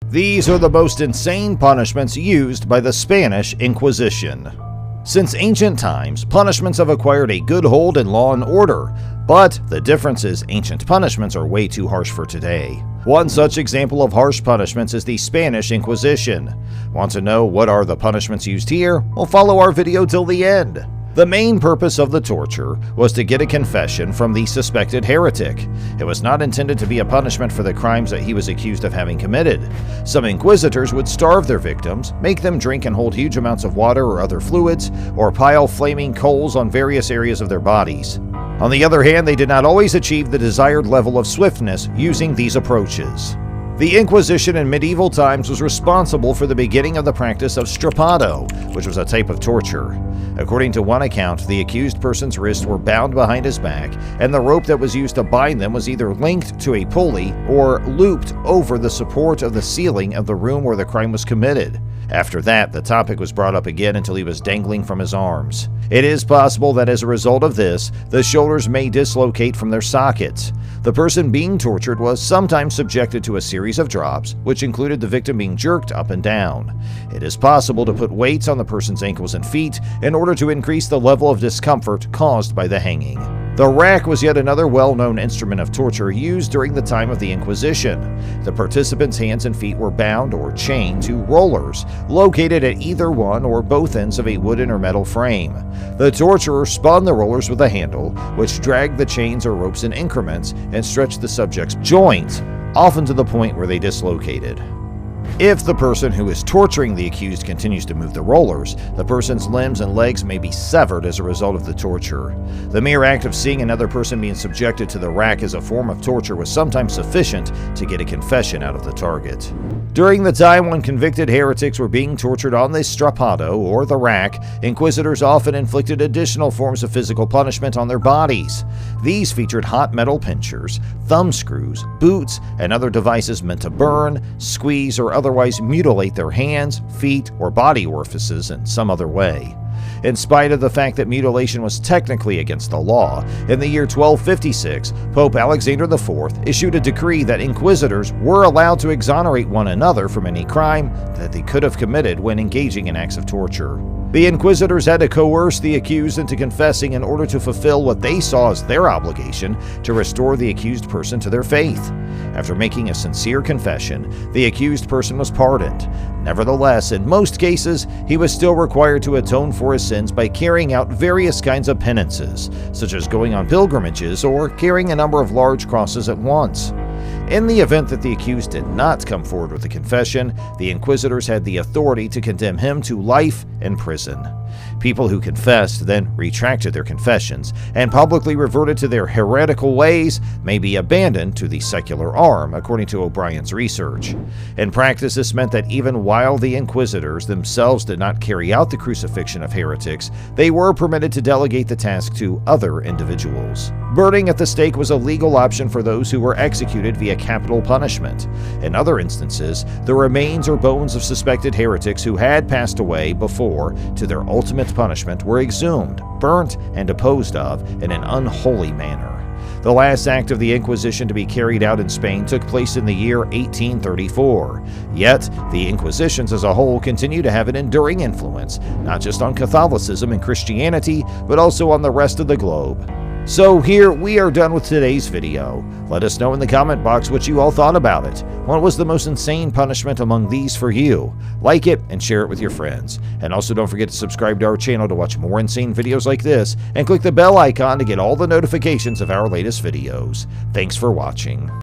These are the most insane punishments used by the Spanish Inquisition. Since ancient times, punishments have acquired a good hold in law and order, but the difference is ancient punishments are way too harsh for today. One such example of harsh punishments is the Spanish Inquisition. Want to know what are the punishments used here? Well, follow our video till the end. The main purpose of the torture was to get a confession from the suspected heretic. It was not intended to be a punishment for the crimes that he was accused of having committed. Some inquisitors would starve their victims, make them drink and hold huge amounts of water or other fluids, or pile flaming coals on various areas of their bodies. On the other hand, they did not always achieve the desired level of swiftness using these approaches. The Inquisition in medieval times was responsible for the beginning of the practice of STRAPPADO, which was a type of torture. According to one account, the accused person's wrists were bound behind his back, and the rope that was used to bind them was either linked to a pulley or looped over the support of the ceiling of the room where the crime was committed. After that, the topic was brought up again until he was dangling from his arms. It is possible that as a result of this, the shoulders may dislocate from their sockets. The person being tortured was sometimes subjected to a series of drops, which included the victim being jerked up and down. It is possible to put weights on the person's ankles and feet in order to increase the level of discomfort caused by the hanging. The rack was yet another well-known instrument of torture used during the time of the Inquisition. The participants' hands and feet were bound or chained to rollers, located at either one or both ends of a wooden or metal frame. The torturer spun the rollers with a handle, which dragged the chains or ropes in increments and stretched the subject's joints, often to the point where they dislocated. If the person who is torturing the accused continues to move the rollers, the person's limbs and legs may be severed as a result of the torture. The mere act of seeing another person being subjected to the rack as a form of torture was sometimes sufficient to get a confession out of the target. During the time when convicted heretics were being tortured on the strappado, or the rack, inquisitors often inflicted additional forms of physical punishment on their bodies. These featured hot metal pinchers, thumb screws, boots, and other devices meant to burn, squeeze, or otherwise mutilate their hands, feet, or body orifices in some other way. In spite of the fact that mutilation was technically against the law, in the year 1256, Pope Alexander IV issued a decree that inquisitors were allowed to exonerate one another from any crime that they could have committed when engaging in acts of torture. The inquisitors had to coerce the accused into confessing in order to fulfill what they saw as their obligation to restore the accused person to their faith. After making a sincere confession, the accused person was pardoned. Nevertheless, in most cases, he was still required to atone for his sins by carrying out various kinds of penances, such as going on pilgrimages or carrying a number of large crosses at once. In the event that the accused did not come forward with a confession, the inquisitors had the authority to condemn him to life in prison. People who confessed then retracted their confessions and publicly reverted to their heretical ways may be abandoned to the secular arm, according to O'Brien's research. In practice, this meant that even while the inquisitors themselves did not carry out the crucifixion of heretics, they were permitted to delegate the task to other individuals. Burning at the stake was a legal option for those who were executed via capital punishment. In other instances, the remains or bones of suspected heretics who had passed away before to their ultimate punishment were exhumed, burnt, and disposed of in an unholy manner. The last act of the Inquisition to be carried out in Spain took place in the year 1834. Yet, the Inquisitions as a whole continue to have an enduring influence, not just on Catholicism and Christianity, but also on the rest of the globe. So here we are done with today's video. Let us know in the comment box what you all thought about it. What was the most insane punishment among these for you? Like it and share it with your friends. And also don't forget to subscribe to our channel to watch more insane videos like this, and click the bell icon to get all the notifications of our latest videos. Thanks for watching.